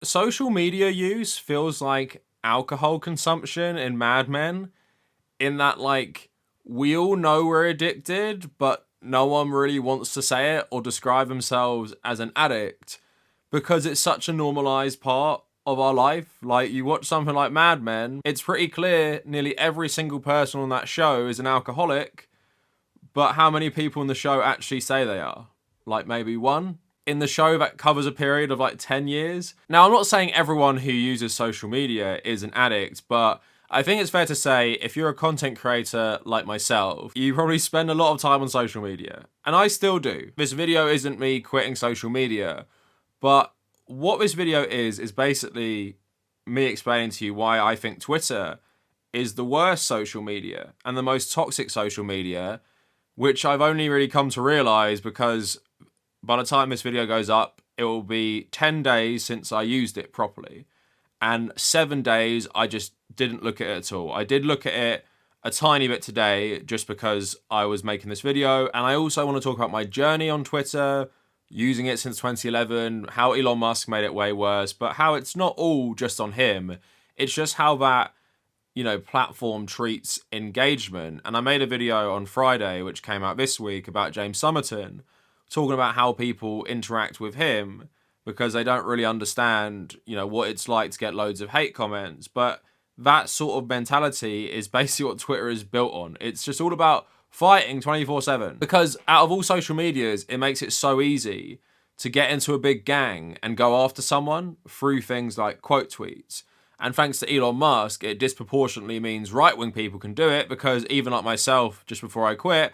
social media use feels like alcohol consumption in Mad Men, in that, like, we all know we're addicted, but no one really wants to say it or describe themselves as an addict because it's such a normalized part of our life. Like, you watch something like Mad Men, it's pretty clear nearly every single person on that show is an alcoholic, but how many people in the show actually say they are? Like, maybe one? In the show that covers a period of like 10 years. Now, I'm not saying everyone who uses social media is an addict, but I think it's fair to say if you're a content creator like myself, you probably spend a lot of time on social media. And I still do. This video isn't me quitting social media, but what this video is basically me explaining to you why I think Twitter is the worst social media and the most toxic social media, which I've only really come to realize because by the time this video goes up, it will be 10 days since I used it properly. And 7 days, I just didn't look at it at all. I did look at it a tiny bit today just because I was making this video. And I also want to talk about my journey on Twitter, using it since 2011, how Elon Musk made it way worse, but how it's not all just on him. It's just how that, platform treats engagement. And I made a video on Friday, which came out this week, about James Somerton, talking about how people interact with him because they don't really understand, what it's like to get loads of hate comments. But that sort of mentality is basically what Twitter is built on. It's just all about fighting 24/7. Because out of all social medias, it makes it so easy to get into a big gang and go after someone through things like quote tweets. And thanks to Elon Musk, it disproportionately means right-wing people can do it because even like myself, just before I quit,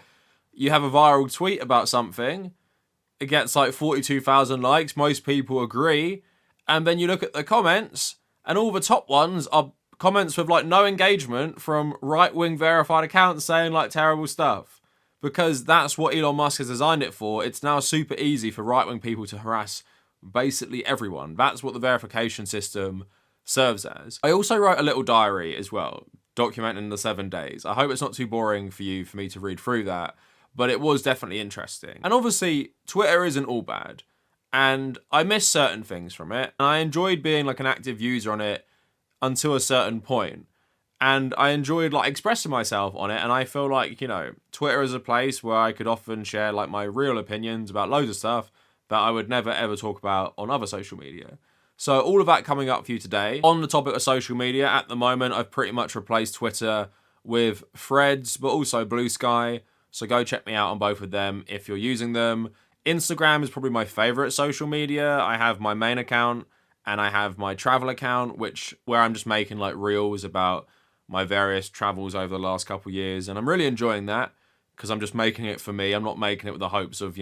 you have a viral tweet about something, it gets like 42,000 likes, most people agree, and then you look at the comments, and all the top ones are comments with like no engagement from right-wing verified accounts saying like terrible stuff. Because that's what Elon Musk has designed it for. It's now super easy for right-wing people to harass basically everyone. That's what the verification system serves as. I also wrote a little diary as well, documenting the 7 days. I hope it's not too boring for you for me to read through that, but it was definitely interesting. And obviously, Twitter isn't all bad, and I miss certain things from it, and I enjoyed being like an active user on it until a certain point. And I enjoyed like expressing myself on it, and I feel like, Twitter is a place where I could often share like my real opinions about loads of stuff that I would never ever talk about on other social media. So all of that coming up for you today. On the topic of social media, at the moment, I've pretty much replaced Twitter with Threads, but also Blue Sky. So go check me out on both of them if you're using them. Instagram is probably my favorite social media. I have my main account and I have my travel account, where I'm just making like reels about my various travels over the last couple of years. And I'm really enjoying that because I'm just making it for me. I'm not making it with the hopes of,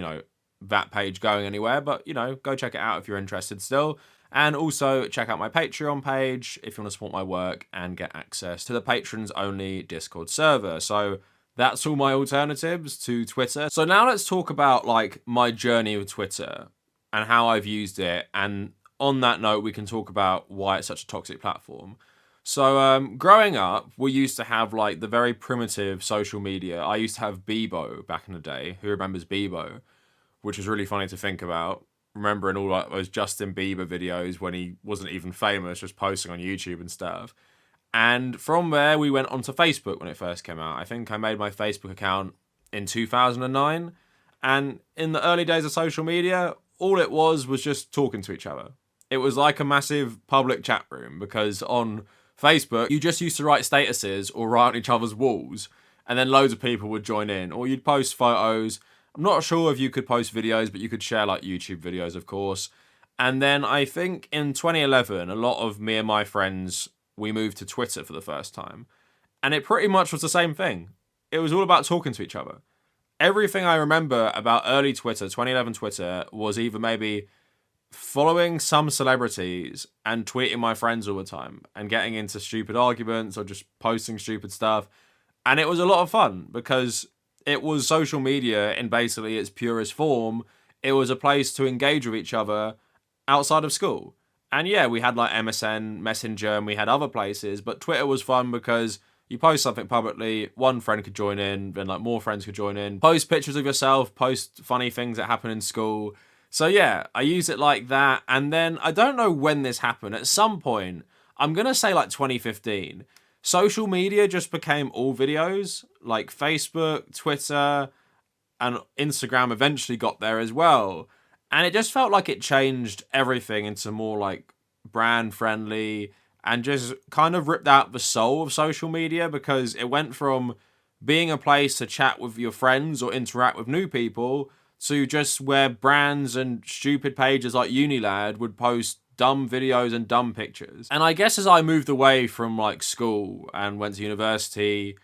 that page going anywhere, but, go check it out if you're interested still. And also check out my Patreon page if you want to support my work and get access to the patrons only Discord server. So that's all my alternatives to Twitter. So now let's talk about like my journey with Twitter and how I've used it. And on that note, we can talk about why it's such a toxic platform. So growing up, we used to have like the very primitive social media. I used to have Bebo back in the day. Who remembers Bebo? Which was really funny to think about. Remembering all like those Justin Bieber videos when he wasn't even famous, just posting on YouTube and stuff. And from there, we went onto Facebook when it first came out. I think I made my Facebook account in 2009. And in the early days of social media, all it was just talking to each other. It was like a massive public chat room because on Facebook, you just used to write statuses or write on each other's walls. And then loads of people would join in. Or you'd post photos. I'm not sure if you could post videos, but you could share like YouTube videos, of course. And then I think in 2011, a lot of me and my friends, we moved to Twitter for the first time. And it pretty much was the same thing. It was all about talking to each other. Everything I remember about early Twitter, 2011 Twitter, was either maybe following some celebrities and tweeting my friends all the time and getting into stupid arguments or just posting stupid stuff. And it was a lot of fun because it was social media in basically its purest form. It was a place to engage with each other outside of school. And yeah, we had like MSN, Messenger, and we had other places, but Twitter was fun because you post something publicly, one friend could join in, then like more friends could join in, post pictures of yourself, post funny things that happen in school, So yeah, I use it like that. And then I don't know when this happened. At some point, I'm going to say like 2015, social media just became all videos. Like Facebook, Twitter, and Instagram eventually got there as well. And it just felt like it changed everything into more like brand friendly and just kind of ripped out the soul of social media, because it went from being a place to chat with your friends or interact with new people to just where brands and stupid pages like Unilad would post dumb videos and dumb pictures. And I guess as I moved away from like school and went to university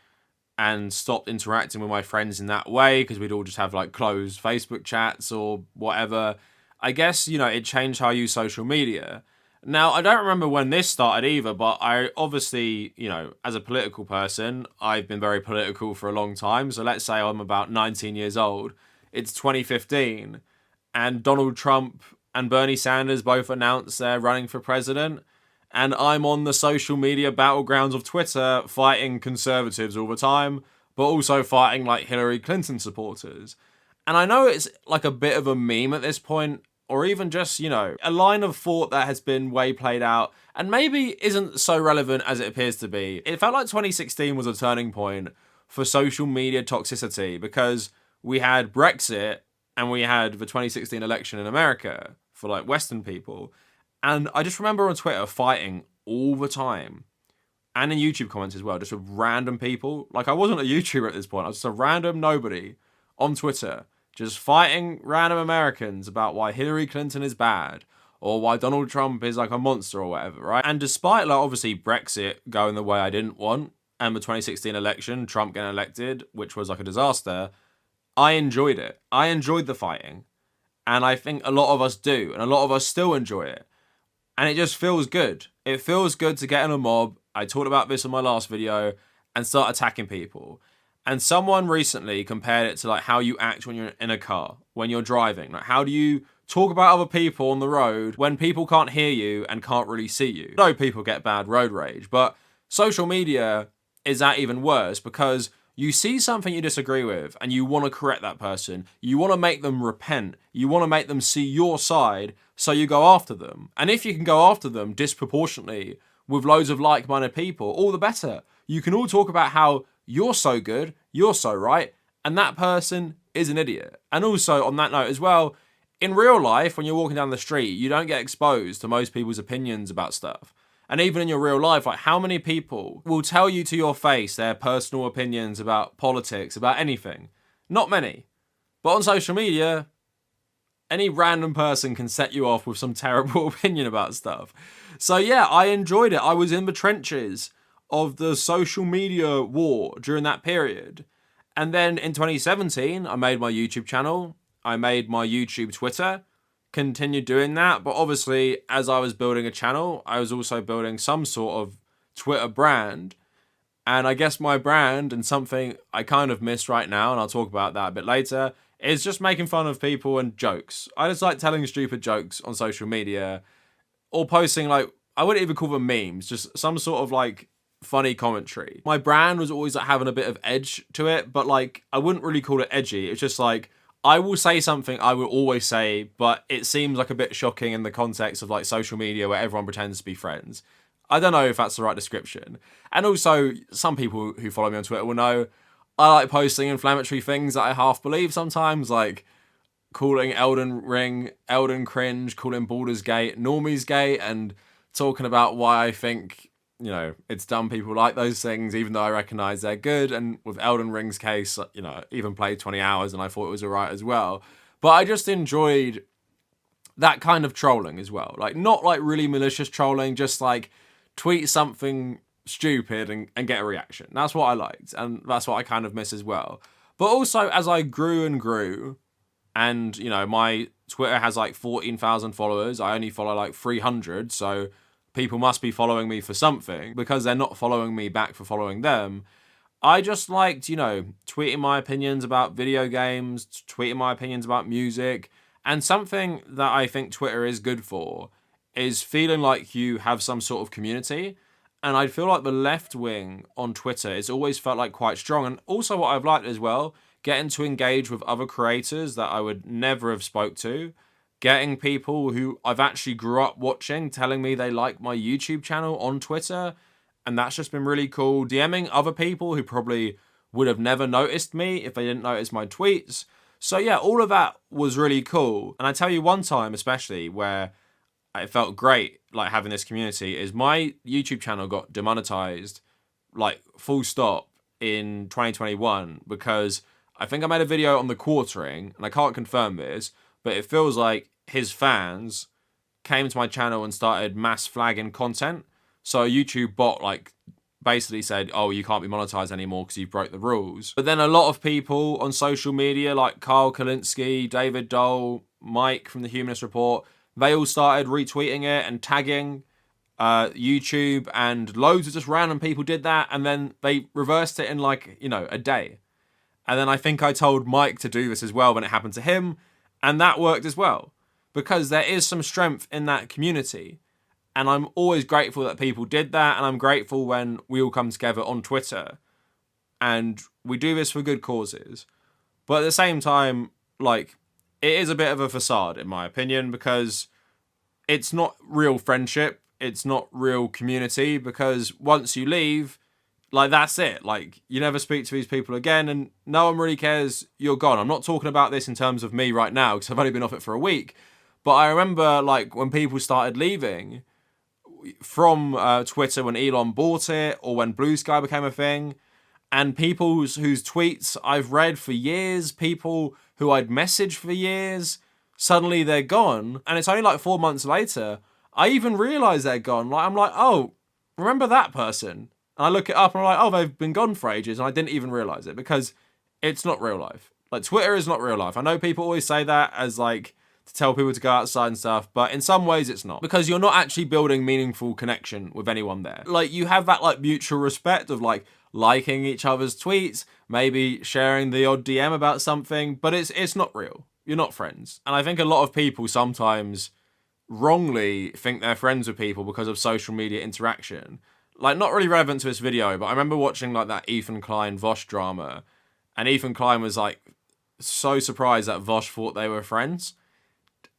and stopped interacting with my friends in that way, because we'd all just have like closed Facebook chats or whatever, I guess, it changed how I use social media. Now, I don't remember when this started either, but I obviously, as a political person, I've been very political for a long time. So let's say I'm about 19 years old. It's 2015, and Donald Trump and Bernie Sanders both announced they're running for president. And I'm on the social media battlegrounds of Twitter fighting conservatives all the time, but also fighting like Hillary Clinton supporters. And I know it's like a bit of a meme at this point, or even just, a line of thought that has been way played out and maybe isn't so relevant as it appears to be. It felt like 2016 was a turning point for social media toxicity, because we had Brexit and we had the 2016 election in America for like Western people. And I just remember on Twitter fighting all the time, and in YouTube comments as well, just with random people. Like, I wasn't a YouTuber at this point. I was just a random nobody on Twitter, just fighting random Americans about why Hillary Clinton is bad or why Donald Trump is like a monster or whatever, right? And despite like obviously Brexit going the way I didn't want and the 2016 election, Trump getting elected, which was like a disaster, I enjoyed it. I enjoyed the fighting. And I think a lot of us do, and a lot of us still enjoy it. And it just feels good. It feels good to get in a mob. I talked about this in my last video, and start attacking people. And someone recently compared it to like how you act when you're in a car, when you're driving. Like, how do you talk about other people on the road when people can't hear you and can't really see you? I know people get bad road rage, but social media is that even worse, because you see something you disagree with and you want to correct that person. You want to make them repent. You want to make them see your side, so you go after them. And if you can go after them disproportionately with loads of like-minded people, all the better. You can all talk about how you're so good, you're so right, and that person is an idiot. And also, on that note as well, in real life, when you're walking down the street, you don't get exposed to most people's opinions about stuff. And even in your real life, like, how many people will tell you to your face their personal opinions about politics, about anything? Not many. But on social media, any random person can set you off with some terrible opinion about stuff. So yeah, I enjoyed it. I was in the trenches of the social media war during that period. And then in 2017, I made my YouTube channel. I made my YouTube Twitter. Continued doing that, but obviously as I was building a channel, I was also building some sort of Twitter brand. And I guess my brand, and something I kind of miss right now, and I'll talk about that a bit later, is just making fun of people and jokes. I just like telling stupid jokes on social media, or posting like, I wouldn't even call them memes, just some sort of like funny commentary. My brand was always like having a bit of edge to it, but like I wouldn't really call it edgy. It's just like, I will say something I will always say, but it seems like a bit shocking in the context of like social media where everyone pretends to be friends. I don't know if that's the right description. And also, some people who follow me on Twitter will know I like posting inflammatory things that I half believe sometimes, like calling Elden Ring, Elden Cringe, calling Baldur's Gate, Normies Gate, and talking about why I think, it's dumb people like those things, even though I recognize they're good. And with Elden Ring's case, even played 20 hours and I thought it was alright as well. But I just enjoyed that kind of trolling as well. Like, not like really malicious trolling, just like tweet something stupid and get a reaction. That's what I liked, and that's what I kind of miss as well. But also, as I grew and grew, and, my Twitter has like 14,000 followers, I only follow like 300, so people must be following me for something, because they're not following me back for following them. I just liked, tweeting my opinions about video games, tweeting my opinions about music, and something that I think Twitter is good for is feeling like you have some sort of community. And I feel like the left wing on Twitter, it's always felt like quite strong. And also what I've liked as well, getting to engage with other creators that I would never have spoke to, getting people who I've actually grew up watching telling me they like my YouTube channel on Twitter. And that's just been really cool. DMing other people who probably would have never noticed me if they didn't notice my tweets. So yeah, all of that was really cool. And I tell you one time especially where it felt great, like having this community, is my YouTube channel got demonetized, like full stop, in 2021 because I think I made a video on the quartering, and I can't confirm this, but it feels like his fans came to my channel and started mass flagging content. So a YouTube bot like basically said, oh, you can't be monetized anymore because you broke the rules. But then a lot of people on social media like Carl Kalinske, David Dole, Mike from the Humanist Report, they all started retweeting it and tagging YouTube, and loads of just random people did that, and then they reversed it in like, you know, a day. And then I think I told Mike to do this as well when it happened to him, and that worked as well. Because there is some strength in that community. And I'm always grateful that people did that, and I'm grateful when we all come together on Twitter. And we do this for good causes. But at the same time, like, it is a bit of a facade, in my opinion, because it's not real friendship. It's not real community, because once you leave, like, that's it. Like, you never speak to these people again, and no one really cares you're gone. I'm not talking about this in terms of me right now, because I've only been off it for a week. But I remember, like, when people started leaving from Twitter when Elon bought it, or when Blue Sky became a thing, and people whose tweets I've read for years, people who I'd messaged for years, suddenly they're gone. And it's only like 4 months later, I even realised they're gone. Like, I'm like, oh, remember that person? And I look it up and I'm like, oh, they've been gone for ages, and I didn't even realise it, because it's not real life. Like, Twitter is not real life. I know people always say that as like, to tell people to go outside and stuff, but in some ways it's not, because you're not actually building meaningful connection with anyone there. Like, you have that like mutual respect of like liking each other's tweets, maybe sharing the odd DM about something, but it's not real. You're not friends. And I think a lot of people sometimes wrongly think they're friends with people because of social media interaction. Like, not really relevant to this video, but I remember watching like that Ethan Klein Vosh drama, and Ethan Klein was like so surprised that Vosh thought they were friends.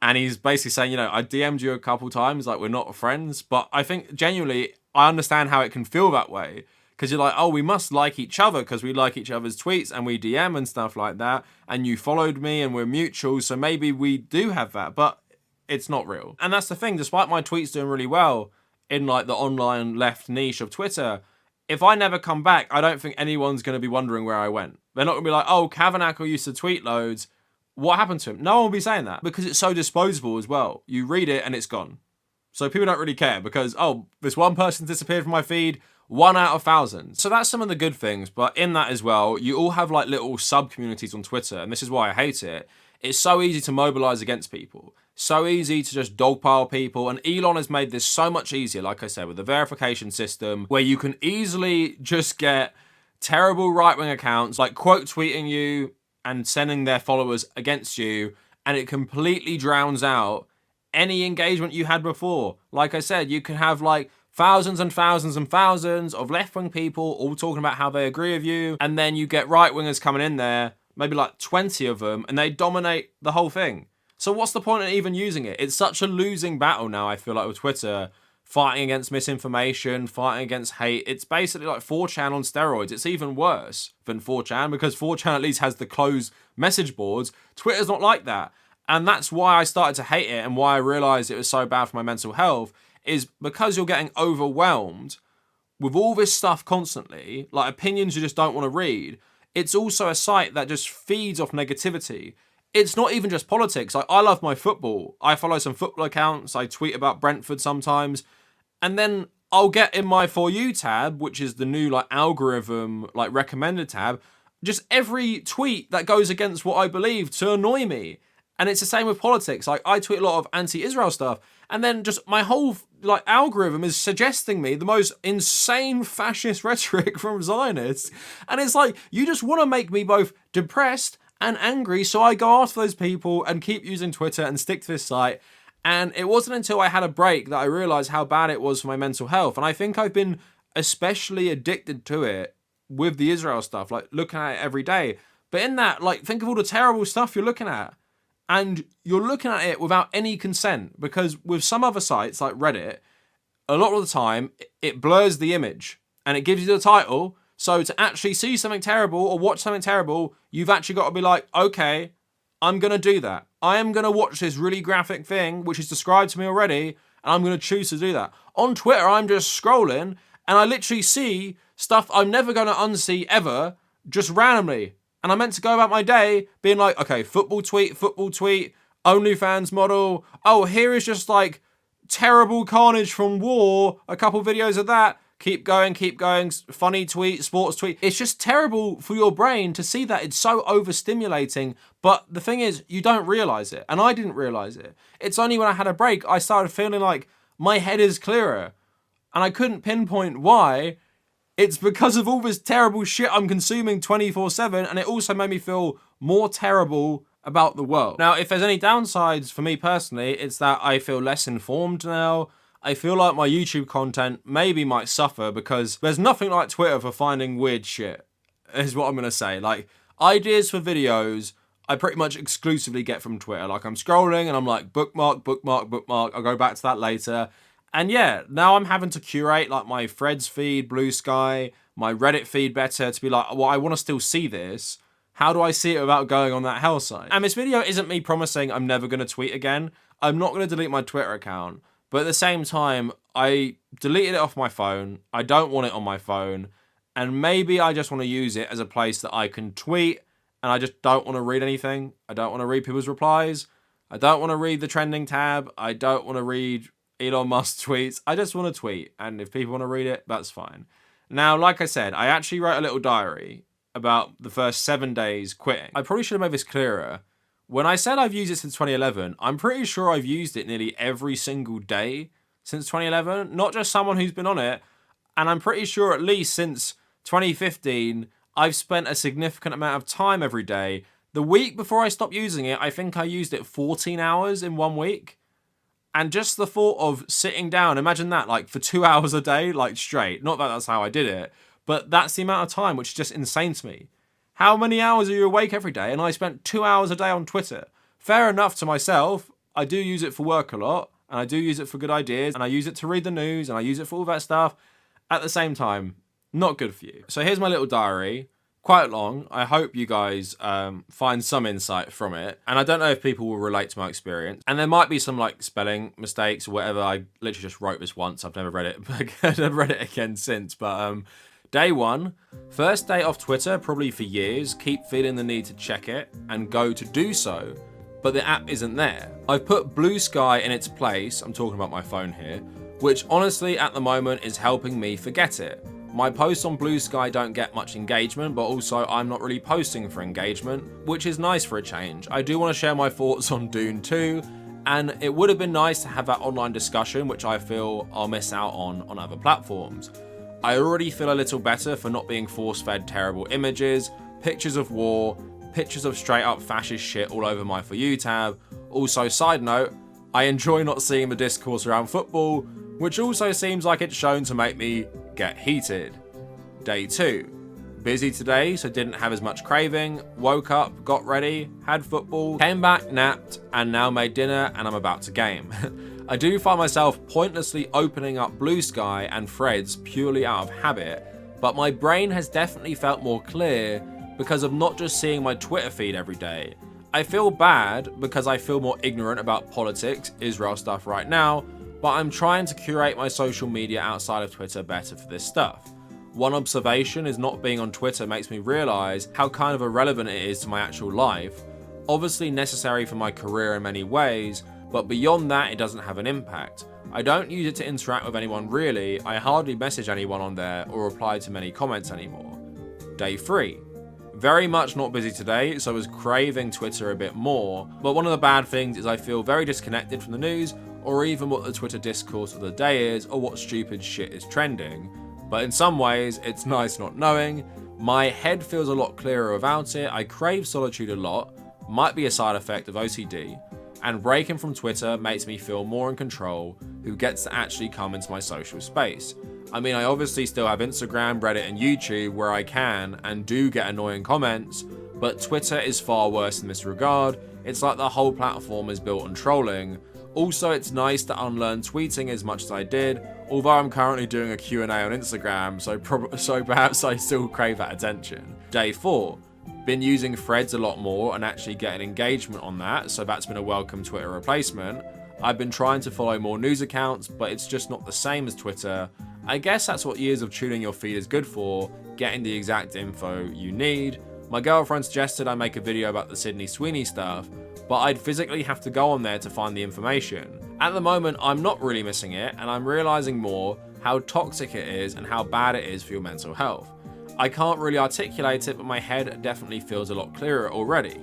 And he's basically saying, you know, I DM'd you a couple times, like, we're not friends. But I think, genuinely, I understand how it can feel that way. Because you're like, oh, we must like each other because we like each other's tweets and we DM and stuff like that. And you followed me and we're mutual, so maybe we do have that. But it's not real. And that's the thing, despite my tweets doing really well in, like, the online left niche of Twitter, if I never come back, I don't think anyone's going to be wondering where I went. They're not going to be like, oh, Kavernacle used to tweet loads. What happened to him? No one will be saying that, because it's so disposable as well. You read it and it's gone. So people don't really care because, oh, this one person disappeared from my feed, 1 out of thousands. So that's some of the good things, but in that as well, you all have like little sub-communities on Twitter, and this is why I hate it. It's so easy to mobilize against people. So easy to just dogpile people, and Elon has made this so much easier, like I said, with the verification system, where you can easily just get terrible right-wing accounts, like quote tweeting you and sending their followers against you, and it completely drowns out any engagement you had before. Like I said, you can have like thousands and thousands and thousands of left-wing people all talking about how they agree with you, and then you get right-wingers coming in there, maybe like 20 of them, and they dominate the whole thing. So what's the point of even using it? It's such a losing battle now, I feel like, with Twitter, fighting against misinformation, fighting against hate. It's basically like 4chan on steroids. It's even worse than 4chan, because 4chan at least has the closed message boards. Twitter's not like that. And that's why I started to hate it, and why I realized it was so bad for my mental health, is because you're getting overwhelmed with all this stuff constantly, like opinions you just don't want to read. It's also a site that just feeds off negativity. It's not even just politics. Like, I love my football. I follow some football accounts. I tweet about Brentford sometimes. And then I'll get in my For You tab, which is the new like algorithm, like recommended tab, just every tweet that goes against what I believe to annoy me. And it's the same with politics. Like, I tweet a lot of anti-Israel stuff, and then just my whole like algorithm is suggesting me the most insane fascist rhetoric from Zionists. And it's like, you just want to make me both depressed and angry, so I go after those people and keep using Twitter and stick to this site. And it wasn't until I had a break that I realized how bad it was for my mental health. And I think I've been especially addicted to it with the Israel stuff, like looking at it every day. But in that, like, think of all the terrible stuff you're looking at. and you're looking at it without any consent, because with some other sites like Reddit, a lot of the time it blurs the image and it gives you the title. So to actually see something terrible or watch something terrible, you've actually got to be like, okay, I'm going to do that. I am going to watch this really graphic thing, which is described to me already, and I'm going to choose to do that. On Twitter, I'm just scrolling, and I literally see stuff I'm never going to unsee ever, just randomly. And I meant to go about my day being like, okay, football tweet, OnlyFans model. Oh, here is just like terrible carnage from war, a couple videos of that. Keep going, funny tweet, sports tweet. It's just terrible for your brain to see that. It's so overstimulating. But the thing is, you don't realize it. And I didn't realize it. It's only when I had a break, I started feeling like my head is clearer. And I couldn't pinpoint why. It's because of all this terrible shit I'm consuming 24/7. And it also made me feel more terrible about the world. Now, if there's any downsides for me personally, it's that I feel less informed now. I feel like my YouTube content maybe might suffer because there's nothing like Twitter for finding weird shit, is what I'm going to say. Like, ideas for videos, I pretty much exclusively get from Twitter. Like, I'm scrolling and I'm like, bookmark. I'll go back to that later. And yeah, now I'm having to curate like my Threads feed, Blue Sky, my Reddit feed better to be like, well, I want to still see this. How do I see it without going on that hell site? And this video isn't me promising I'm never going to tweet again. I'm not going to delete my Twitter account. But at the same time, I deleted it off my phone. I don't want it on my phone. And maybe I just want to use it as a place that I can tweet. And I just don't want to read anything. I don't want to read people's replies. I don't want to read the trending tab. I don't want to read Elon Musk tweets. I just want to tweet. And if people want to read it, that's fine. Now, like I said, I actually wrote a little diary about the first 7 days quitting. I probably should have made this clearer. When I said I've used it since 2011, I'm pretty sure I've used it nearly every single day since 2011. Not just someone who's been on it. And I'm pretty sure at least since 2015, I've spent a significant amount of time every day. The week before I stopped using it, I think I used it 14 hours in 1 week. And just the thought of sitting down, imagine that, like for 2 hours a day, like straight. Not that that's how I did it, but that's the amount of time, which is just insane to me. How many hours are you awake every day? And I spent 2 hours a day on Twitter. Fair enough to myself. I do use it for work a lot, and I do use it for good ideas, and I use it to read the news, and I use it for all that stuff. At the same time, not good for you. So here's my little diary. Quite long. I hope you guys find some insight from it. And I don't know if people will relate to my experience. And there might be some like spelling mistakes or whatever. I literally just wrote this once. I've never read it. I've never read it again since. But day one, first day off Twitter, probably for years, keep feeling the need to check it and go to do so, but the app isn't there. I've put Blue Sky in its place, I'm talking about my phone here, which honestly at the moment is helping me forget it. My posts on Blue Sky don't get much engagement, but also I'm not really posting for engagement, which is nice for a change. I do want to share my thoughts on Dune 2, and it would have been nice to have that online discussion, which I feel I'll miss out on other platforms. I already feel a little better for not being force-fed terrible images, pictures of war, pictures of straight up fascist shit all over my For You tab. Also, side note, I enjoy not seeing the discourse around football, which also seems like it's shown to make me get heated. Day 2. Busy today, so didn't have as much craving, woke up, got ready, had football, came back, napped, and now made dinner and I'm about to game. I do find myself pointlessly opening up Blue Sky and Threads purely out of habit, but my brain has definitely felt more clear because of not just seeing my Twitter feed every day. I feel bad because I feel more ignorant about politics, Israel stuff right now, but I'm trying to curate my social media outside of Twitter better for this stuff. One observation is not being on Twitter makes me realise how kind of irrelevant it is to my actual life. Obviously necessary for my career in many ways, but beyond that it doesn't have an impact. I don't use it to interact with anyone really, I hardly message anyone on there or reply to many comments anymore. Day 3. Very much not busy today, so I was craving Twitter a bit more, but one of the bad things is I feel very disconnected from the news, or even what the Twitter discourse of the day is, or what stupid shit is trending. But in some ways, it's nice not knowing. My head feels a lot clearer without it, I crave solitude a lot, might be a side effect of OCD, and breaking from Twitter makes me feel more in control, who gets to actually come into my social space. I mean, I obviously still have Instagram, Reddit, and YouTube where I can and do get annoying comments, but Twitter is far worse in this regard. It's like the whole platform is built on trolling. Also, it's nice to unlearn tweeting as much as I did, although I'm currently doing a Q&A on Instagram, so perhaps I still crave that attention. Day 4. Been using threads a lot more and actually getting engagement on that, so that's been a welcome Twitter replacement. I've been trying to follow more news accounts, but it's just not the same as Twitter. I guess that's what years of tuning your feed is good for, getting the exact info you need. My girlfriend suggested I make a video about the Sydney Sweeney stuff, but I'd physically have to go on there to find the information. At the moment, I'm not really missing it, and I'm realizing more how toxic it is and how bad it is for your mental health. I can't really articulate it, but my head definitely feels a lot clearer already.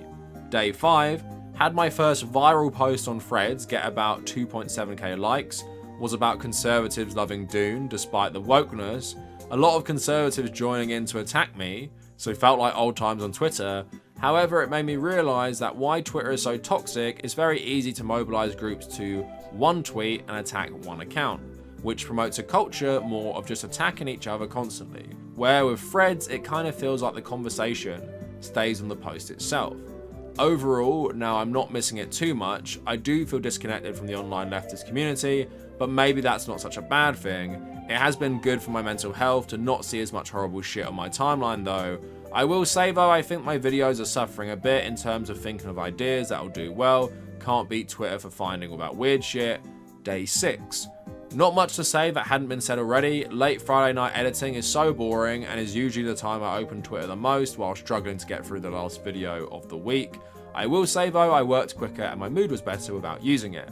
Day 5, had my first viral post on Threads get about 2.7k likes, was about conservatives loving Dune despite the wokeness, a lot of conservatives joining in to attack me, so felt like old times on Twitter. However, it made me realise that why Twitter is so toxic is very easy to mobilise groups to one tweet and attack one account, which promotes a culture more of just attacking each other constantly, where with Threads it kind of feels like the conversation stays on the post itself. Overall, now I'm not missing it too much. I do feel disconnected from the online leftist community, but maybe that's not such a bad thing. It has been good for my mental health to not see as much horrible shit on my timeline though. I will say though, I think my videos are suffering a bit in terms of thinking of ideas that'll do well. Can't beat Twitter for finding all that weird shit. Day 6. Not much to say that hadn't been said already. Late Friday night editing is so boring and is usually the time I open Twitter the most while struggling to get through the last video of the week. I will say though, I worked quicker and my mood was better without using it.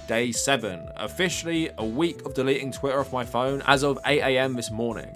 Day 7. Officially a week of deleting Twitter off my phone as of 8 AM this morning.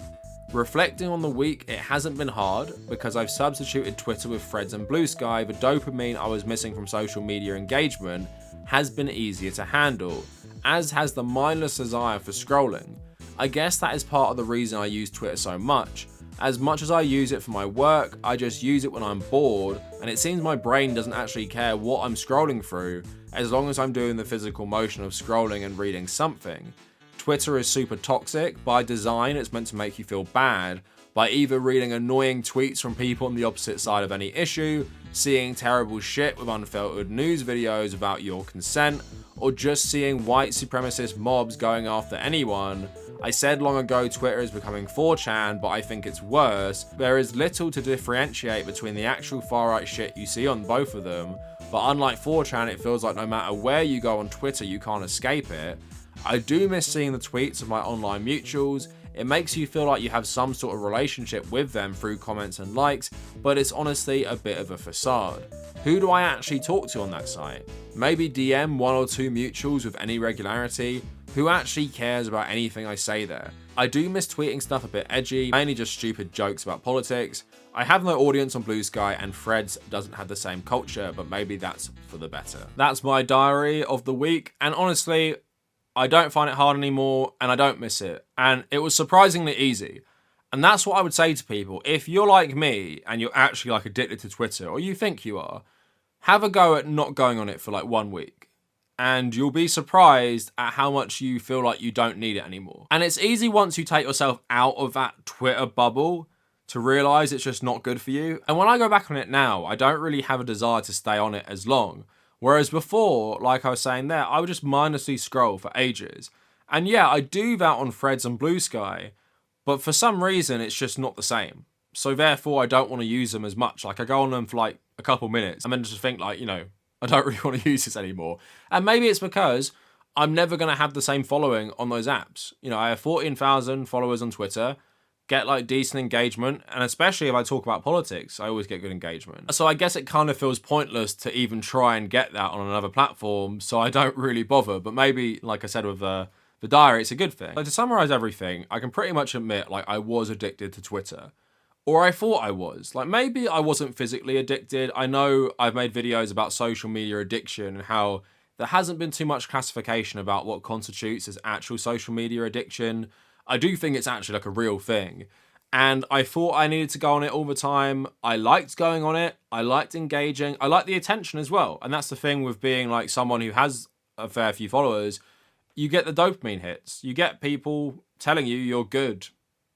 Reflecting on the week, it hasn't been hard because I've substituted Twitter with Threads and Blue Sky. The dopamine I was missing from social media engagement has been easier to handle, as has the mindless desire for scrolling. I guess that is part of the reason I use Twitter so much. As much as I use it for my work, I just use it when I'm bored, and it seems my brain doesn't actually care what I'm scrolling through, as long as I'm doing the physical motion of scrolling and reading something. Twitter is super toxic. By design, it's meant to make you feel bad by either reading annoying tweets from people on the opposite side of any issue, seeing terrible shit with unfiltered news videos without your consent, or just seeing white supremacist mobs going after anyone. I said long ago Twitter is becoming 4chan, but I think it's worse. There is little to differentiate between the actual far-right shit you see on both of them, but unlike 4chan, it feels like no matter where you go on Twitter, you can't escape it. I do miss seeing the tweets of my online mutuals. It makes you feel like you have some sort of relationship with them through comments and likes, but it's honestly a bit of a facade. Who do I actually talk to on that site? Maybe DM 1 or 2 mutuals with any regularity. Who actually cares about anything I say there? I do miss tweeting stuff a bit edgy, mainly just stupid jokes about politics. I have no audience on Blue Sky and Threads doesn't have the same culture, but maybe that's for the better. That's my diary of the week, and honestly, I don't find it hard anymore and I don't miss it. And it was surprisingly easy. And that's what I would say to people. If you're like me and you're actually like addicted to Twitter, or you think you are, have a go at not going on it for like 1 week. And you'll be surprised at how much you feel like you don't need it anymore. And it's easy once you take yourself out of that Twitter bubble to realize it's just not good for you. And when I go back on it now, I don't really have a desire to stay on it as long. Whereas before, like I was saying there, I would just mindlessly scroll for ages. And yeah, I do that on Threads and Blue Sky, but for some reason, it's just not the same. So therefore, I don't want to use them as much. Like I go on them for like a couple minutes and then just think like, I don't really want to use this anymore. And maybe it's because I'm never going to have the same following on those apps. I have 14,000 followers on Twitter, get like decent engagement, and especially if I talk about politics, I always get good engagement. So I guess it kind of feels pointless to even try and get that on another platform, so I don't really bother. But maybe, like I said with the diary, it's a good thing. Like, to summarize everything, I can pretty much admit like I was addicted to Twitter. Or I thought I was. Like maybe I wasn't physically addicted. I know I've made videos about social media addiction and how there hasn't been too much classification about what constitutes as actual social media addiction. I do think it's actually like a real thing. And I thought I needed to go on it all the time. I liked going on it. I liked engaging. I liked the attention as well. And that's the thing with being like someone who has a fair few followers. You get the dopamine hits. You get people telling you you're good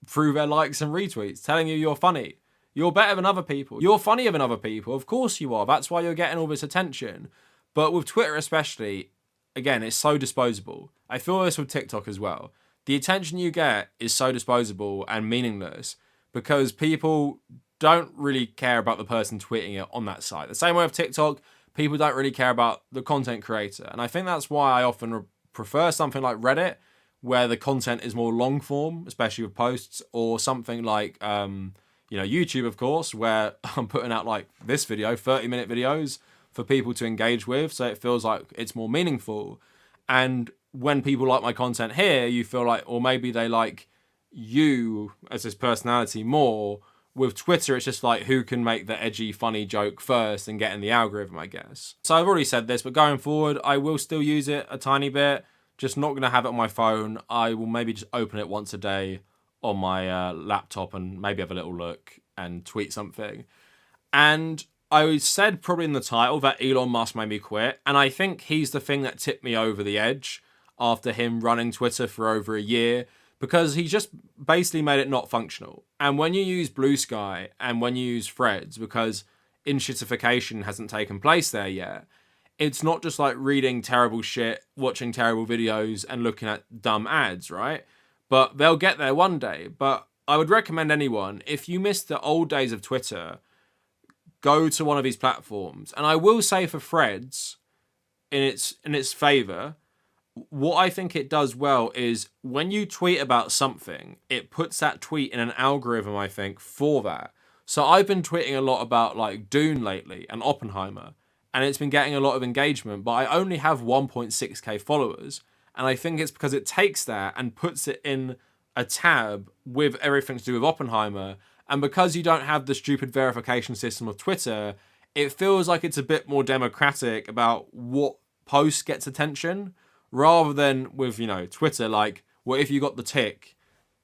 through their likes and retweets, telling you you're funny. You're better than other people. You're funnier than other people. Of course you are. That's why you're getting all this attention. But with Twitter especially, again, it's so disposable. I feel this with TikTok as well. The attention you get is so disposable and meaningless because people don't really care about the person tweeting it on that site. The same way with TikTok, people don't really care about the content creator. And I think that's why I often prefer something like Reddit, where the content is more long form, especially with posts, or something like, YouTube, of course, where I'm putting out like this video, 30-minute videos for people to engage with. So it feels like it's more meaningful. And when people like my content here, you feel like, or maybe they like you as this personality more. With Twitter, it's just like who can make the edgy, funny joke first and get in the algorithm, I guess. So I've already said this, but going forward, I will still use it a tiny bit. Just not going to have it on my phone. I will maybe just open it once a day on my laptop and maybe have a little look and tweet something. And I said probably in the title that Elon Musk made me quit. And I think he's the thing that tipped me over the edge after him running Twitter for over a year, because he just basically made it not functional. And when you use Blue Sky and when you use Threads, because in-shitification hasn't taken place there yet, it's not just like reading terrible shit, watching terrible videos, and looking at dumb ads, right? But they'll get there one day. But I would recommend anyone, if you miss the old days of Twitter, go to one of these platforms. And I will say for Threads, in its favor, what I think it does well is when you tweet about something, it puts that tweet in an algorithm, I think, for that. So I've been tweeting a lot about like Dune lately and Oppenheimer, and it's been getting a lot of engagement, but I only have 1.6k followers. And I think it's because it takes that and puts it in a tab with everything to do with Oppenheimer. And because you don't have the stupid verification system of Twitter, it feels like it's a bit more democratic about what post gets attention, rather than with, Twitter, like, well, if you got the tick,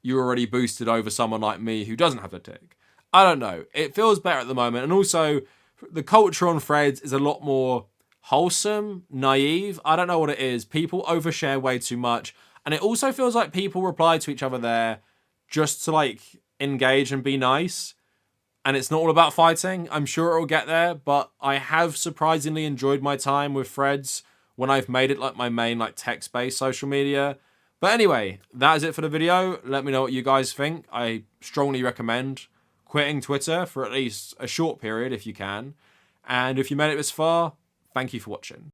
you're already boosted over someone like me who doesn't have the tick. I don't know. It feels better at the moment. And also, the culture on Threads is a lot more wholesome, naive. I don't know what it is. People overshare way too much. And it also feels like people reply to each other there just to, like, engage and be nice. And it's not all about fighting. I'm sure it'll get there. But I have surprisingly enjoyed my time with Threads when I've made it like my main like text-based social media. But anyway, that is it for the video. Let me know what you guys think. I strongly recommend quitting Twitter for at least a short period if you can. And if you made it this far, thank you for watching.